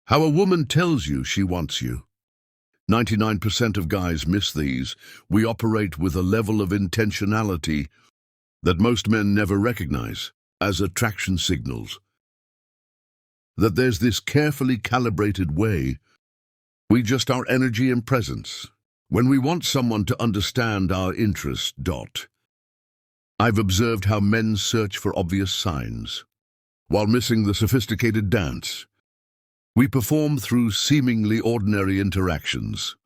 How a woman tells you she wants you. 99% of guys miss these. We operate with a level of intentionality that most men never recognize as attraction signals. That there's this carefully calibrated way we adjust our energy and presence when we want someone to understand our interest. I've observed how men search for obvious signs while missing the sophisticated dance we perform through seemingly ordinary interactions.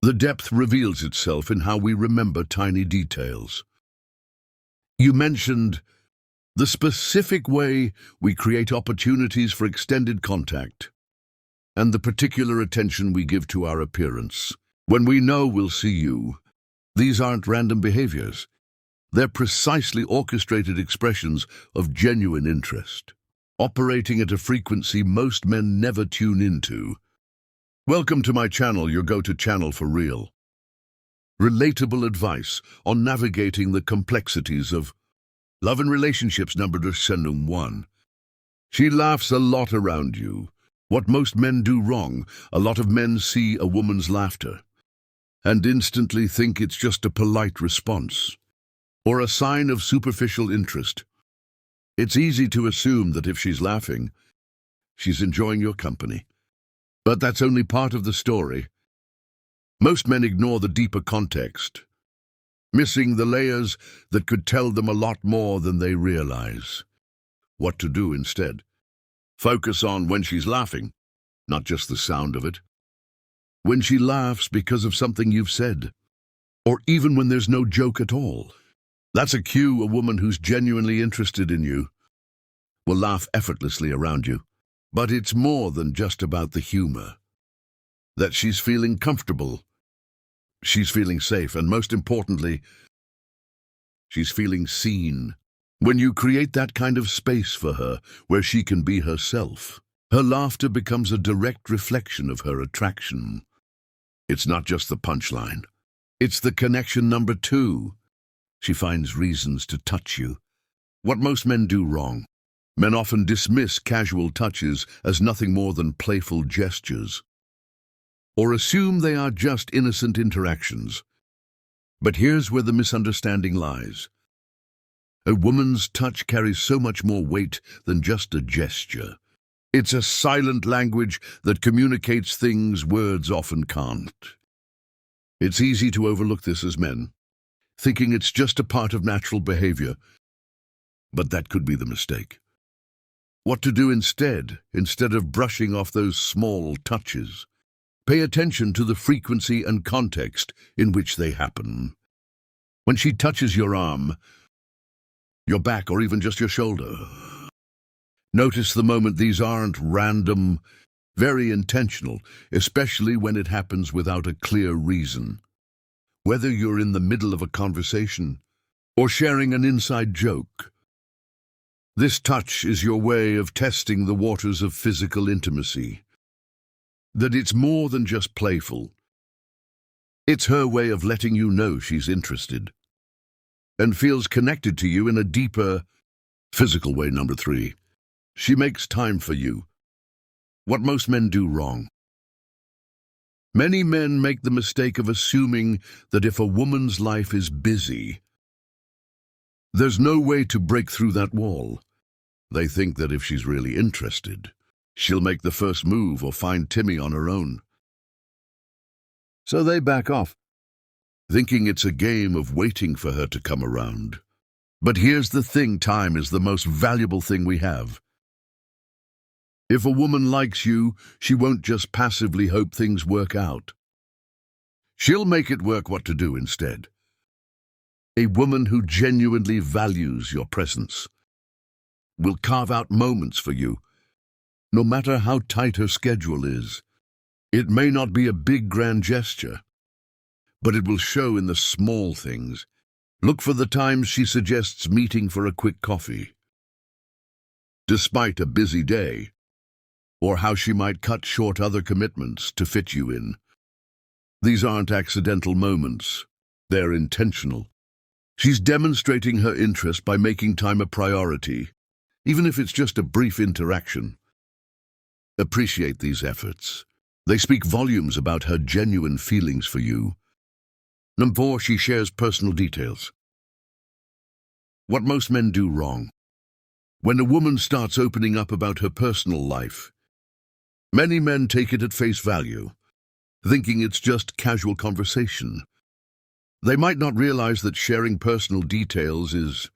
The depth reveals itself in how we remember tiny details. You mentioned the specific way we create opportunities for extended contact and the particular attention we give to our appearance. When we know we'll see you, these aren't random behaviors. They're precisely orchestrated expressions of genuine interest, operating at a frequency most men never tune into. Welcome to my channel, your go-to channel for real, relatable advice on navigating the complexities of love and relationships. Number 1. She laughs a lot around you. What most men do wrong: a lot of men see a woman's laughter and instantly think it's just a polite response or a sign of superficial interest. It's easy to assume that if she's laughing, she's enjoying your company. But that's only part of the story. Most men ignore the deeper context, missing the layers that could tell them a lot more than they realize. What to do instead? Focus on when she's laughing, not just the sound of it. When she laughs because of something you've said, or even when there's no joke at all. That's a cue. A woman who's genuinely interested in you will laugh effortlessly around you. But it's more than just about the humor. That she's feeling comfortable, she's feeling safe, and most importantly, she's feeling seen. When you create that kind of space for her, where she can be herself, her laughter becomes a direct reflection of her attraction. It's not just the punchline. It's the connection. Number 2. She finds reasons to touch you. What most men do wrong: men often dismiss casual touches as nothing more than playful gestures, or assume they are just innocent interactions. But here's where the misunderstanding lies. A woman's touch carries so much more weight than just a gesture. It's a silent language that communicates things words often can't. It's easy to overlook this as men, thinking it's just a part of natural behavior. But that could be the mistake. What to do instead of brushing off those small touches? Pay attention to the frequency and context in which they happen. When she touches your arm, your back, or even just your shoulder, notice the moment. These aren't random, very intentional, especially when it happens without a clear reason. Whether you're in the middle of a conversation or sharing an inside joke, this touch is your way of testing the waters of physical intimacy. That it's more than just playful. It's her way of letting you know she's interested and feels connected to you in a deeper, physical way. Number 3. She makes time for you. What most men do wrong: many men make the mistake of assuming that if a woman's life is busy, there's no way to break through that wall. They think that if she's really interested, she'll make the first move or find Timmy on her own. So they back off, thinking it's a game of waiting for her to come around. But here's the thing: time is the most valuable thing we have. If a woman likes you, she won't just passively hope things work out. She'll make it work. What to do instead? A woman who genuinely values your presence will carve out moments for you, no matter how tight her schedule is. It may not be a big grand gesture, but it will show in the small things. Look for the times she suggests meeting for a quick coffee, despite a busy day, or how she might cut short other commitments to fit you in. These aren't accidental moments. They're intentional. She's demonstrating her interest by making time a priority, even if it's just a brief interaction. Appreciate these efforts. They speak volumes about her genuine feelings for you. Number 4, she shares personal details. What most men do wrong. When a woman starts opening up about her personal life, many men take it at face value, thinking it's just casual conversation. They might not realize that sharing personal details is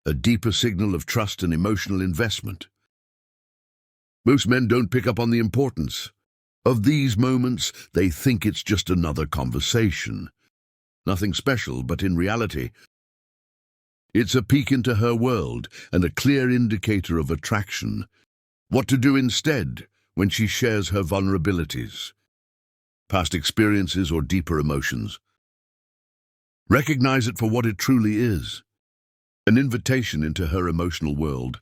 a deeper signal of trust and emotional investment. Most men don't pick up on the importance of these moments. They think it's just another conversation. Nothing special, but in reality, it's a peek into her world and a clear indicator of attraction. What to do instead when she shares her vulnerabilities, past experiences, or deeper emotions. Recognize it for what it truly is, an invitation into her emotional world.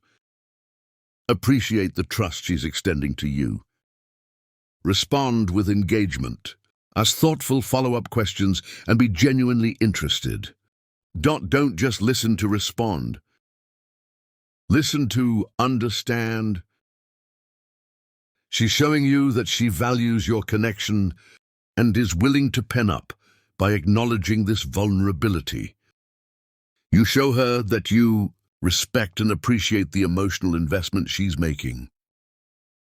Appreciate the trust she's extending to you. Respond with engagement. Ask thoughtful follow-up questions and be genuinely interested. Don't just listen to respond. Listen to understand. She's showing you that she values your connection and is willing to pen up by acknowledging this vulnerability. You show her that you respect and appreciate the emotional investment she's making.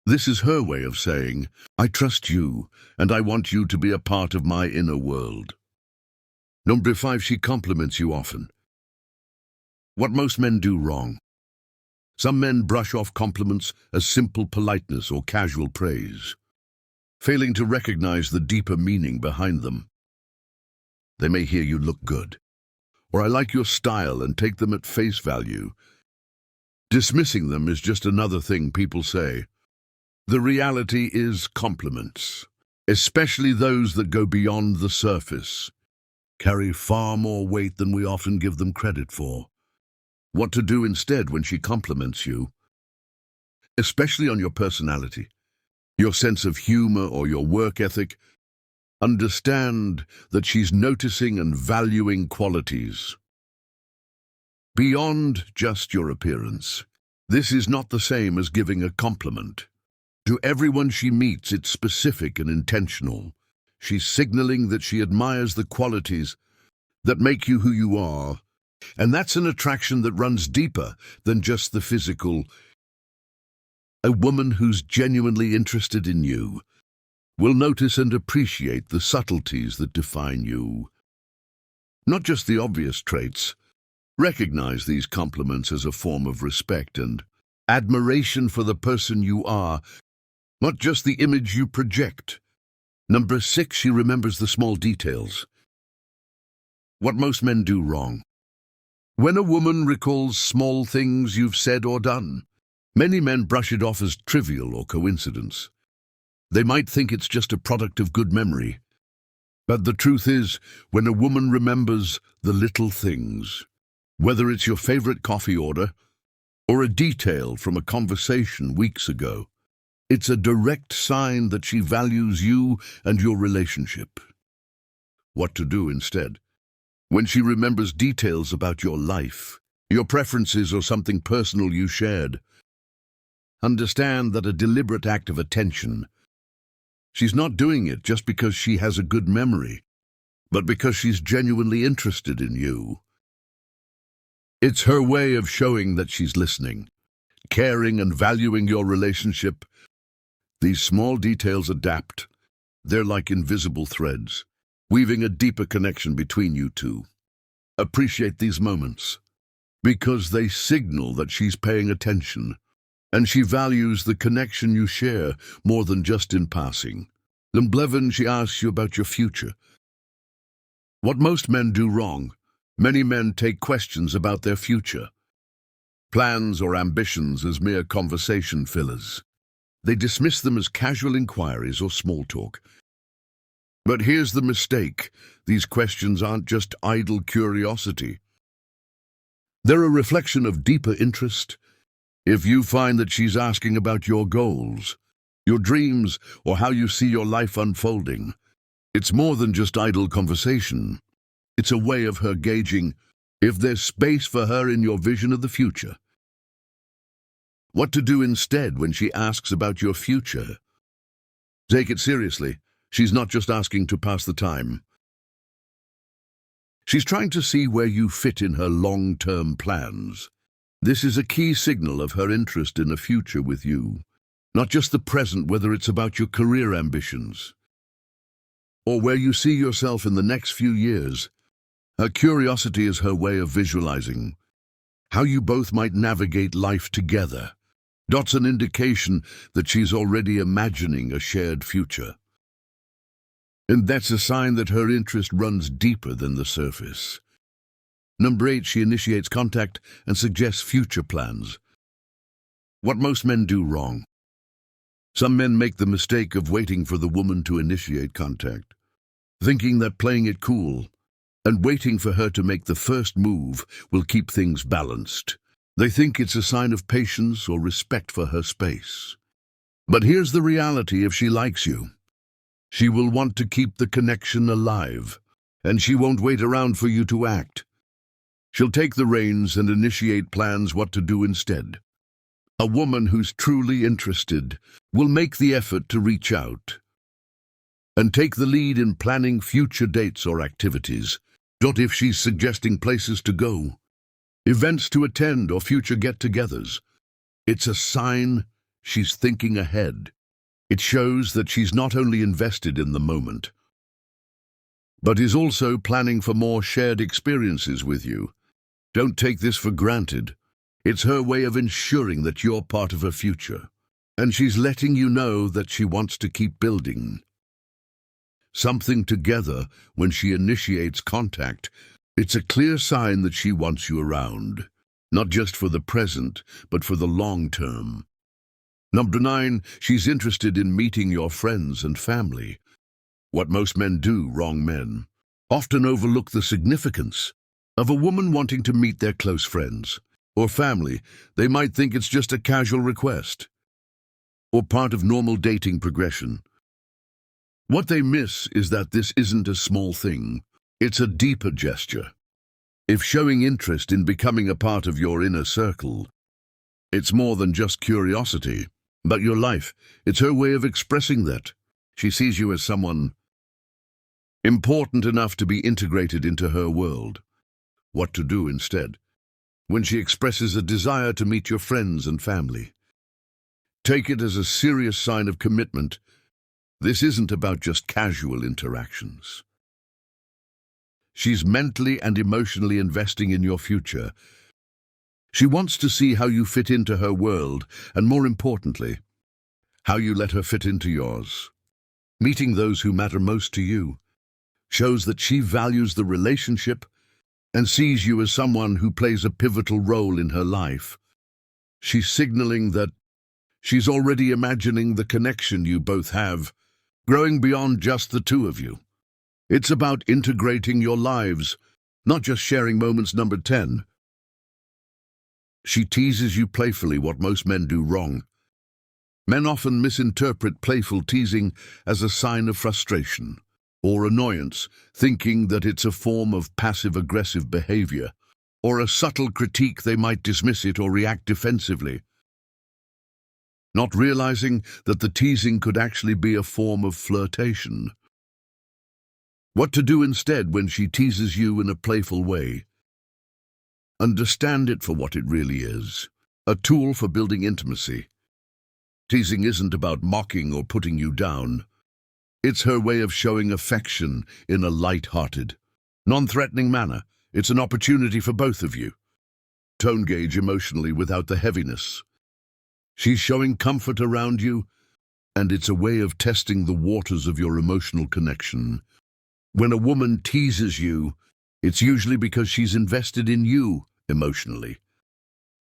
This is her way of saying, I trust you, and I want you to be a part of my inner world. Number 5, she compliments you often. What most men do wrong. Some men brush off compliments as simple politeness or casual praise, failing to recognize the deeper meaning behind them. They may hear you look good, or I like your style, and take them at face value. Dismissing them is just another thing people say. The reality is compliments, especially those that go beyond the surface, carry far more weight than we often give them credit for. What to do instead when she compliments you, especially on your personality, your sense of humor, or your work ethic. Understand that she's noticing and valuing qualities beyond just your appearance. This is not the same as giving a compliment. To everyone she meets, it's specific and intentional. She's signaling that she admires the qualities that make you who you are, and that's an attraction that runs deeper than just the physical. A woman who's genuinely interested in you will notice and appreciate the subtleties that define you, not just the obvious traits. Recognize these compliments as a form of respect and admiration for the person you are, not just the image you project. Number 6, she remembers the small details. What most men do wrong. When a woman recalls small things you've said or done, many men brush it off as trivial or coincidence. They might think it's just a product of good memory. But the truth is, when a woman remembers the little things, whether it's your favorite coffee order or a detail from a conversation weeks ago, it's a direct sign that she values you and your relationship. What to do instead? When she remembers details about your life, your preferences, or something personal you shared, understand that a deliberate act of attention. She's not doing it just because she has a good memory, but because she's genuinely interested in you. It's her way of showing that she's listening, caring, and valuing your relationship. These small details adapt. They're like invisible threads, weaving a deeper connection between you two. Appreciate these moments, because they signal that she's paying attention, and she values the connection you share more than just in passing. Number she asks you about your future. What most men do wrong. Many men take questions about their future, plans or ambitions, as mere conversation fillers. They dismiss them as casual inquiries or small talk. But here's the mistake. These questions aren't just idle curiosity. They're a reflection of deeper interest. If you find that she's asking about your goals, your dreams, or how you see your life unfolding, it's more than just idle conversation. It's a way of her gauging if there's space for her in your vision of the future. What to do instead when she asks about your future? Take it seriously. She's not just asking to pass the time. She's trying to see where you fit in her long-term plans. This is a key signal of her interest in a future with you, not just the present, whether it's about your career ambitions or where you see yourself in the next few years. Her curiosity is her way of visualizing how you both might navigate life together. That's an indication that she's already imagining a shared future. And that's a sign that her interest runs deeper than the surface. Number 8, she initiates contact and suggests future plans. What most men do wrong. Some men make the mistake of waiting for the woman to initiate contact, thinking that playing it cool and waiting for her to make the first move will keep things balanced. They think it's a sign of patience or respect for her space. But here's the reality: if she likes you, she will want to keep the connection alive, and she won't wait around for you to act. She'll take the reins and initiate plans what to do instead. A woman who's truly interested will make the effort to reach out and take the lead in planning future dates or activities. Not if she's suggesting places to go, events to attend, or future get-togethers. It's a sign she's thinking ahead. It shows that she's not only invested in the moment, but is also planning for more shared experiences with you. Don't take this for granted. It's her way of ensuring that you're part of her future, and she's letting you know that she wants to keep building something together. When she initiates contact, it's a clear sign that she wants you around, not just for the present, but for the long term. Number 9, she's interested in meeting your friends and family. What most men do wrong. Men often overlook the significance of a woman wanting to meet their close friends or family. They might think it's just a casual request or part of normal dating progression. What they miss is that this isn't a small thing. It's a deeper gesture. If showing interest in becoming a part of your inner circle, it's more than just curiosity, but your life. It's her way of expressing that she sees you as someone important enough to be integrated into her world. What to do instead? When she expresses a desire to meet your friends and family, take it as a serious sign of commitment. This isn't about just casual interactions. She's mentally and emotionally investing in your future. She wants to see how you fit into her world, and more importantly, how you let her fit into yours. Meeting those who matter most to you shows that she values the relationship and sees you as someone who plays a pivotal role in her life. She's signaling that she's already imagining the connection you both have, growing beyond just the two of you. It's about integrating your lives, not just sharing moments. Number 10. She teases you playfully. What most men do wrong. Men often misinterpret playful teasing as a sign of frustration or annoyance, thinking that it's a form of passive-aggressive behavior or a subtle critique. They might dismiss it or react defensively, not realizing that the teasing could actually be a form of flirtation. What to do instead when she teases you in a playful way? Understand it for what it really is, a tool for building intimacy. Teasing isn't about mocking or putting you down. It's her way of showing affection in a light-hearted, non-threatening manner. It's an opportunity for both of you to engage emotionally without the heaviness. She's showing comfort around you, and it's a way of testing the waters of your emotional connection. When a woman teases you, it's usually because she's invested in you emotionally.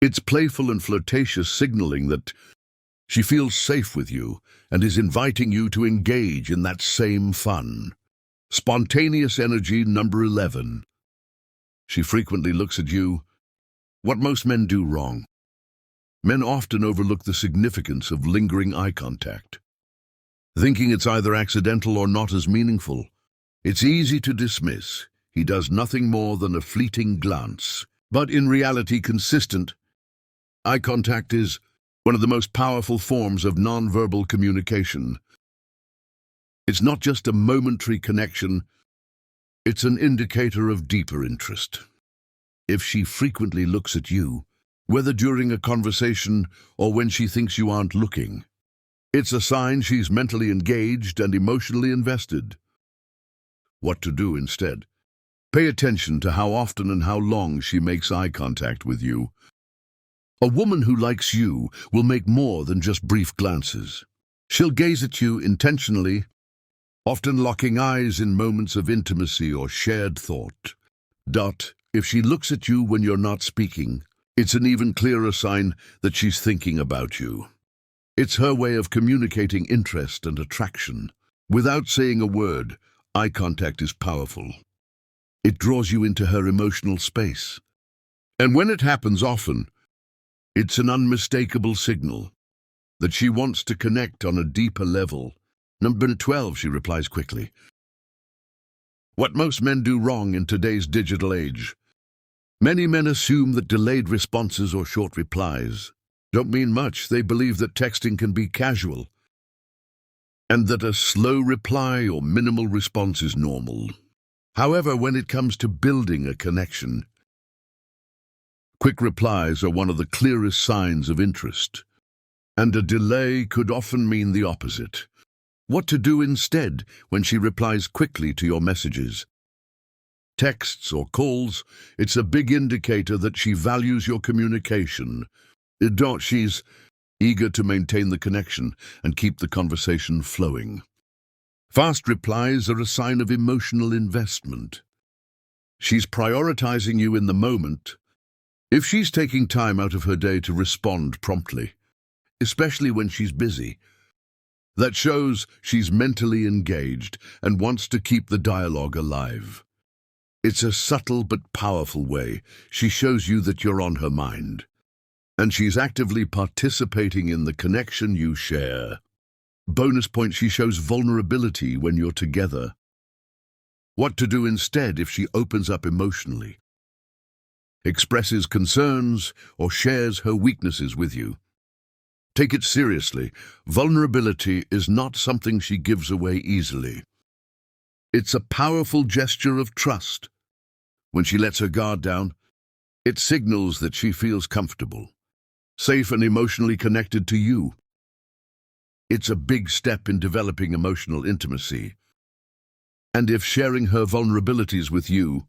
It's playful and flirtatious, signaling that she feels safe with you and is inviting you to engage in that same fun, spontaneous energy. Number 11. She frequently looks at you. What most men do wrong. Men often overlook the significance of lingering eye contact, thinking it's either accidental or not as meaningful. It's easy to dismiss. He does nothing more than a fleeting glance. But in reality, consistent eye contact is one of the most powerful forms of nonverbal communication. It's not just a momentary connection, it's an indicator of deeper interest. If she frequently looks at you, whether during a conversation or when she thinks you aren't looking, it's a sign she's mentally engaged and emotionally invested. What to do instead? Pay attention to how often and how long she makes eye contact with you. A woman who likes you will make more than just brief glances. She'll gaze at you intentionally, often locking eyes in moments of intimacy or shared thought. If she looks at you when you're not speaking, it's an even clearer sign that she's thinking about you. It's her way of communicating interest and attraction. Without saying a word, eye contact is powerful. It draws you into her emotional space. And when it happens often, it's an unmistakable signal that she wants to connect on a deeper level. Number 12, she replies quickly. What most men do wrong in today's digital age. Many men assume that delayed responses or short replies don't mean much. They believe that texting can be casual and that a slow reply or minimal response is normal. However, when it comes to building a connection, quick replies are one of the clearest signs of interest, and a delay could often mean the opposite. What to do instead when she replies quickly to your messages, texts or calls? It's a big indicator that she values your communication. She's eager to maintain the connection and keep the conversation flowing. Fast replies are a sign of emotional investment. She's prioritizing you in the moment. If she's taking time out of her day to respond promptly, especially when she's busy, that shows she's mentally engaged and wants to keep the dialogue alive. It's a subtle but powerful way she shows you that you're on her mind, and she's actively participating in the connection you share. Bonus point, she shows vulnerability when you're together. What to do instead if she opens up emotionally, expresses concerns, or shares her weaknesses with you? Take it seriously. Vulnerability is not something she gives away easily. It's a powerful gesture of trust. When she lets her guard down, it signals that she feels comfortable, safe, and emotionally connected to you. It's a big step in developing emotional intimacy. And if sharing her vulnerabilities with you,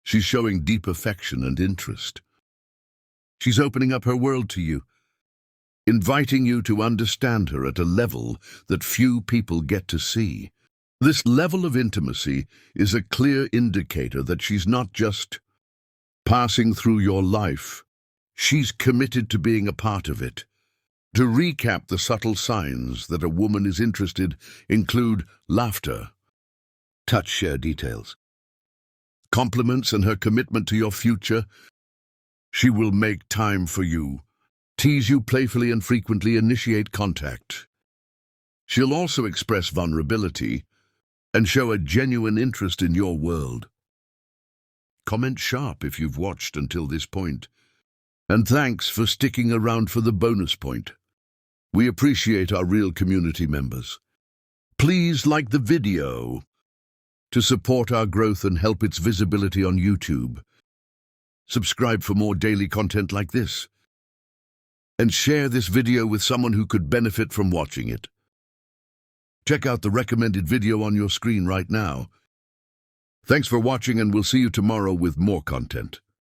she's showing deep affection and interest. She's opening up her world to you, inviting you to understand her at a level that few people get to see. This level of intimacy is a clear indicator that she's not just passing through your life, she's committed to being a part of it. To recap, the subtle signs that a woman is interested include laughter, touch, share details, compliments, and her commitment to your future. She will make time for you, tease you playfully, and frequently initiate contact. She'll also express vulnerability and show a genuine interest in your world. Comment sharp if you've watched until this point. And thanks for sticking around for the bonus point. We appreciate our real community members. Please like the video to support our growth and help its visibility on YouTube. Subscribe for more daily content like this. And share this video with someone who could benefit from watching it. Check out the recommended video on your screen right now. Thanks for watching, and we'll see you tomorrow with more content.